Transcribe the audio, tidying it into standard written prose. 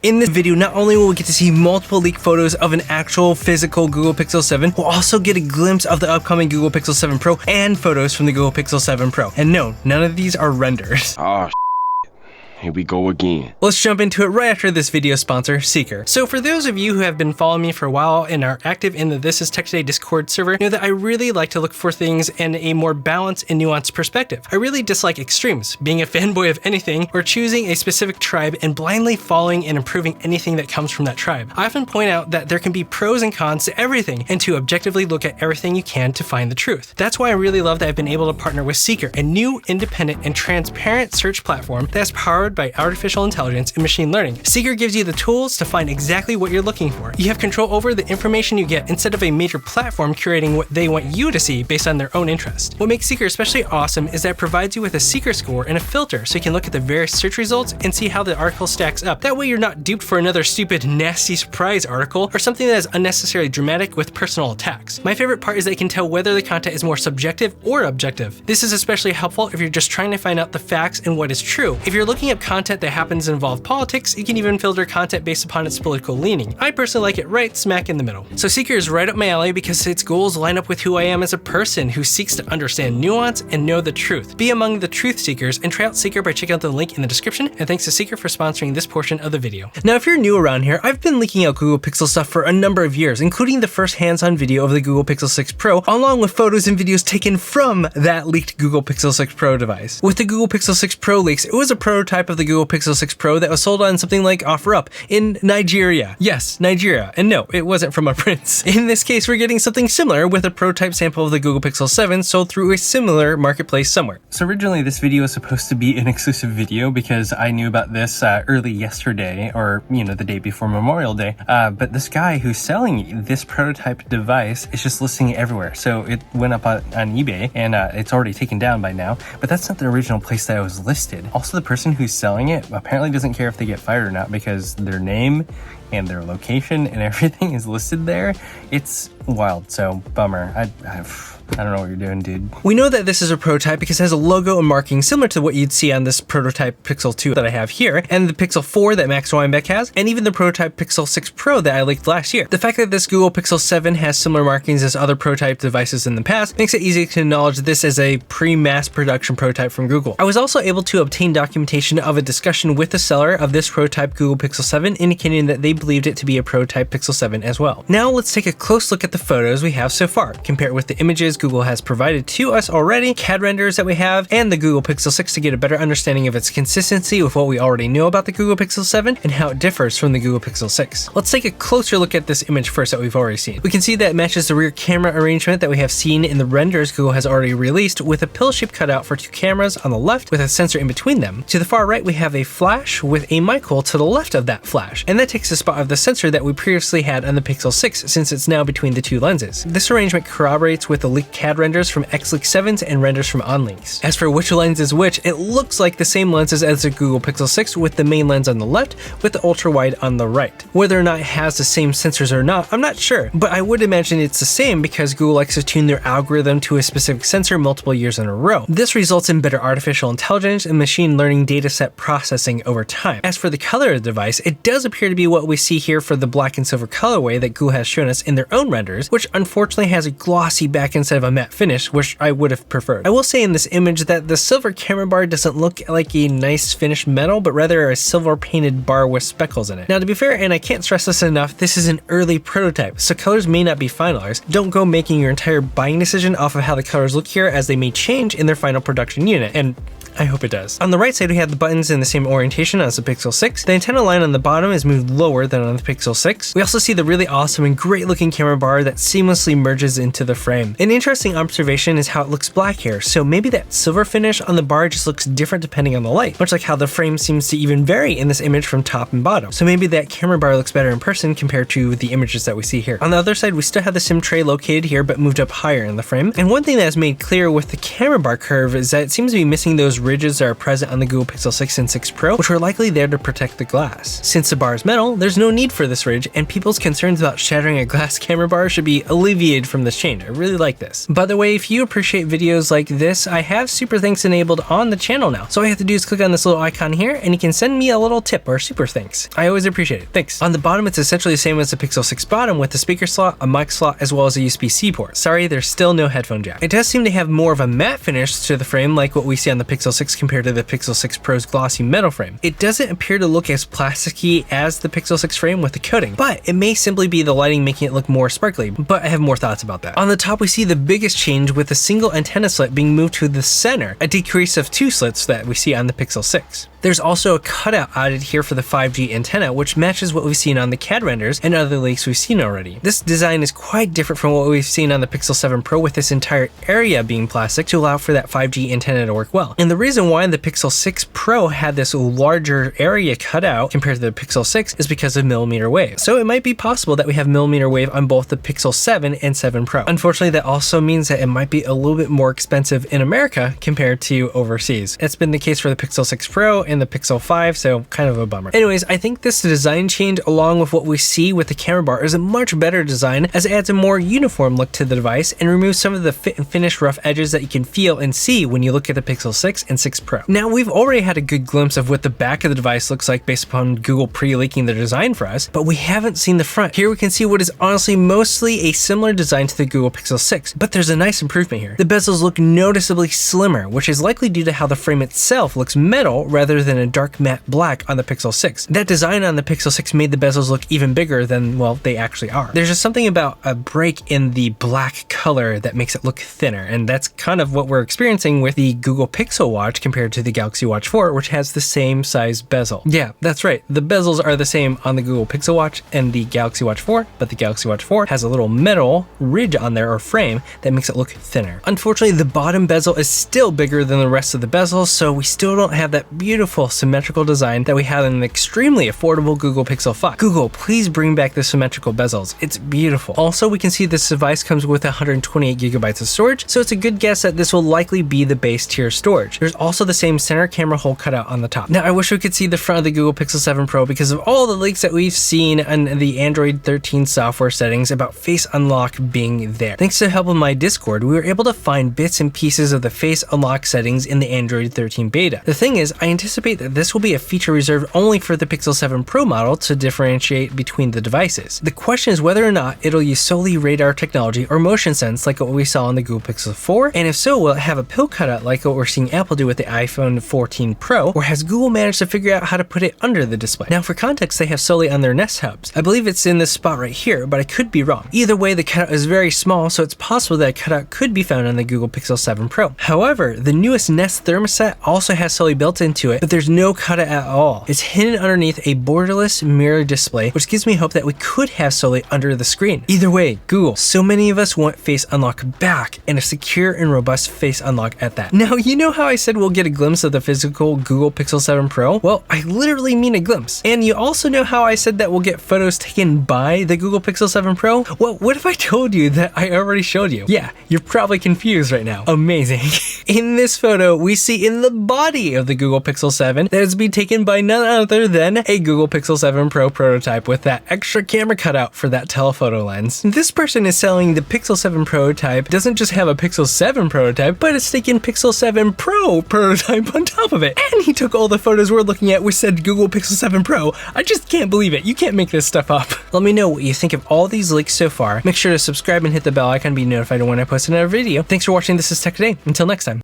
In this video, not only will we get to see multiple leaked photos of an actual physical Google Pixel 7, we'll also get a glimpse of the upcoming Google Pixel 7 Pro and photos from the Google Pixel 7 Pro. And no, none of these are renders. Oh, here we go again. Let's jump into it right after this video sponsor, Seeker. So for those of you who have been following me for a while and are active in the This Is Tech Today Discord server, know that I really like to look for things in a more balanced and nuanced perspective. I really dislike extremes, being a fanboy of anything or choosing a specific tribe and blindly following and improving anything that comes from that tribe. I often point out that there can be pros and cons to everything and to objectively look at everything you can to find the truth. That's why I really love that I've been able to partner with Seeker, a new, independent, and transparent search platform that's powered by artificial intelligence and machine learning. Seeker gives you the tools to find exactly what you're looking for. You have control over the information you get instead of a major platform curating what they want you to see based on their own interest. What makes Seeker especially awesome is that it provides you with a Seeker score and a filter so you can look at the various search results and see how the article stacks up. That way you're not duped for another stupid, nasty surprise article or something that is unnecessarily dramatic with personal attacks. My favorite part is that you can tell whether the content is more subjective or objective. This is especially helpful if you're just trying to find out the facts and what is true. If you're looking up content that happens to involve politics, you can even filter content based upon its political leaning. I personally like it right smack in the middle. So Seeker is right up my alley because its goals line up with who I am as a person who seeks to understand nuance and know the truth. Be among the truth seekers and try out Seeker by checking out the link in the description, and thanks to Seeker for sponsoring this portion of the video. Now if you're new around here, I've been leaking out Google Pixel stuff for a number of years, including the first hands-on video of the Google Pixel 6 Pro, along with photos and videos taken from that leaked Google Pixel 6 Pro device. With the Google Pixel 6 Pro leaks, it was a prototype of the Google Pixel 6 Pro that was sold on something like OfferUp in Nigeria. Yes, Nigeria. And no, it wasn't from a prince. In this case, we're getting something similar with a prototype sample of the Google Pixel 7 sold through a similar marketplace somewhere. So originally this video was supposed to be an exclusive video because I knew about this early yesterday, or the day before Memorial Day. But this guy who's selling this prototype device is just listing it everywhere. So it went up on eBay and it's already taken down by now, but that's not the original place that it was listed. Also, the person who's selling it apparently doesn't care if they get fired or not because their name and their location and everything is listed there. It's wild, so bummer. I don't know what you're doing, dude. We know that this is a prototype because it has a logo and marking similar to what you'd see on this prototype Pixel 2 that I have here, and the Pixel 4 that Max Weinbeck has, and even the prototype Pixel 6 Pro that I leaked last year. The fact that this Google Pixel 7 has similar markings as other prototype devices in the past makes it easy to acknowledge this as a pre-mass production prototype from Google. I was also able to obtain documentation of a discussion with the seller of this prototype Google Pixel 7 indicating that they believed it to be a prototype Pixel 7 as well. Now let's take a close look at the photos we have so far, compare it with the images Google has provided to us already, CAD renders that we have, and the Google Pixel 6 to get a better understanding of its consistency with what we already know about the Google Pixel 7 and how it differs from the Google Pixel 6. Let's take a closer look at this image first that we've already seen. We can see that it matches the rear camera arrangement that we have seen in the renders Google has already released, with a pill-shaped cutout for two cameras on the left with a sensor in between them. To the far right, we have a flash with a mic hole to the left of that flash, and that takes the spot of the sensor that we previously had on the Pixel 6 since it's now between the two lenses. This arrangement corroborates with the leaked CAD renders from XLeak 7s and renders from OnLeaks. As for which lens is which, it looks like the same lenses as the Google Pixel 6 with the main lens on the left with the ultra wide on the right. Whether or not it has the same sensors or not, I'm not sure, but I would imagine it's the same because Google likes to tune their algorithm to a specific sensor multiple years in a row. This results in better artificial intelligence and machine learning dataset processing over time. As for the color of the device, it does appear to be what we see here for the black and silver colorway that Google has shown us in their own renders, which unfortunately has a glossy back instead of a matte finish, which I would have preferred. I will say in this image that the silver camera bar doesn't look like a nice finished metal, but rather a silver painted bar with speckles in it. Now to be fair, and I can't stress this enough, this is an early prototype, so colors may not be finalized. Don't go making your entire buying decision off of how the colors look here, as they may change in their final production unit, and I hope it does. On the right side, we have the buttons in the same orientation as the Pixel 6. The antenna line on the bottom is moved lower than on the Pixel 6. We also see the really awesome and great looking camera bar that seamlessly merges into the frame. An interesting observation is how it looks black here, so maybe that silver finish on the bar just looks different depending on the light, much like how the frame seems to even vary in this image from top and bottom. So maybe that camera bar looks better in person compared to the images that we see here. On the other side, we still have the SIM tray located here, but moved up higher in the frame. And one thing that is made clear with the camera bar curve is that it seems to be missing those those ridges that are present on the Google Pixel 6 and 6 Pro, which are likely there to protect the glass. Since the bar is metal, there's no need for this ridge, and people's concerns about shattering a glass camera bar should be alleviated from this change. I really like this. By the way, if you appreciate videos like this, I have super thanks enabled on the channel now. So all you have to do is click on this little icon here, and you can send me a little tip or super thanks. I always appreciate it. Thanks. On the bottom, it's essentially the same as the Pixel 6 bottom, with the speaker slot, a mic slot, as well as a USB-C port. Sorry, there's still no headphone jack. It does seem to have more of a matte finish to the frame, like what we see on the Pixel 6 compared to the Pixel 6 Pro's glossy metal frame. It doesn't appear to look as plasticky as the Pixel 6 frame with the coating, but it may simply be the lighting making it look more sparkly, but I have more thoughts about that. On the top, we see the biggest change with a single antenna slit being moved to the center, a decrease of 2 slits that we see on the Pixel 6. There's also a cutout added here for the 5G antenna, which matches what we've seen on the CAD renders and other leaks we've seen already. This design is quite different from what we've seen on the Pixel 7 Pro, with this entire area being plastic to allow for that 5G antenna to work well. And the reason why the Pixel 6 Pro had this larger area cut out compared to the Pixel 6 is because of millimeter wave. So it might be possible that we have millimeter wave on both the Pixel 7 and 7 Pro. Unfortunately, that also means that it might be a little bit more expensive in America compared to overseas. It's been the case for the Pixel 6 Pro and the Pixel 5, so kind of a bummer. Anyways, I think this design change, along with what we see with the camera bar, is a much better design, as it adds a more uniform look to the device and removes some of the fit and finish rough edges that you can feel and see when you look at the Pixel 6 and 6 Pro. Now, we've already had a good glimpse of what the back of the device looks like based upon Google pre-leaking the design for us, but we haven't seen the front. Here we can see what is honestly mostly a similar design to the Google Pixel 6, but there's a nice improvement here. The bezels look noticeably slimmer, which is likely due to how the frame itself looks metal rather than a dark matte black on the Pixel 6. That design on the Pixel 6 made the bezels look even bigger than, well, they actually are. There's just something about a break in the black color that makes it look thinner, and that's kind of what we're experiencing with the Google Pixel Watch compared to the Galaxy Watch 4, which has the same size bezel. Yeah, that's right. The bezels are the same on the Google Pixel Watch and the Galaxy Watch 4, but the Galaxy Watch 4 has a little metal ridge on there, or frame, that makes it look thinner. Unfortunately, the bottom bezel is still bigger than the rest of the bezels, so we still don't have that beautiful symmetrical design that we had in an extremely affordable Google Pixel 5. Google, please bring back the symmetrical bezels. It's beautiful. Also, we can see this device comes with 128 gigabytes of storage, so it's a good guess that this will likely be the base tier storage. There's also the same center camera hole cutout on the top. Now, I wish we could see the front of the Google Pixel 7 Pro because of all the leaks that we've seen on the Android 13 software settings about Face Unlock being there. Thanks to the help of my Discord, we were able to find bits and pieces of the Face Unlock settings in the Android 13 beta. The thing is, I anticipate that this will be a feature reserved only for the Pixel 7 Pro model to differentiate between the devices. The question is whether or not it'll use solely radar technology or motion sense like what we saw on the Google Pixel 4, and if so, will it have a pill cutout like what we're seeing Apple do with the iPhone 14 Pro, or has Google managed to figure out how to put it under the display? Now, for context, they have solely on their Nest hubs. I believe it's in this spot right here, but I could be wrong. Either way, the cutout is very small, so it's possible that a cutout could be found on the Google Pixel 7 Pro. However, the newest Nest thermostat also has solely built into it, but there's no cutout at all. It's hidden underneath a borderless mirror display, which gives me hope that we could have solely under the screen. Either way, Google, so many of us want Face Unlock back, and a secure and robust Face Unlock at that. Now, you know how I said we'll get a glimpse of the physical Google Pixel 7 Pro? Well, I literally mean a glimpse. And you also know how I said that we'll get photos taken by the Google Pixel 7 Pro? Well, what if I told you that I already showed you? Yeah, you're probably confused right now. Amazing. In this photo, we see in the body of the Google Pixel 7 that it's being taken by none other than a Google Pixel 7 Pro prototype with that extra camera cutout for that telephoto lens. This person is selling the Pixel 7 prototype, doesn't just have a Pixel 7 prototype, but it's taken Pixel 7 Pro prototype on top of it. And he took all the photos we're looking at which said Google Pixel 7 Pro. I just can't believe it. You can't make this stuff up. Let me know what you think of all these leaks so far. Make sure to subscribe and hit the bell icon to be notified when I post another video. Thanks for watching. This is Tech Today. Until next time.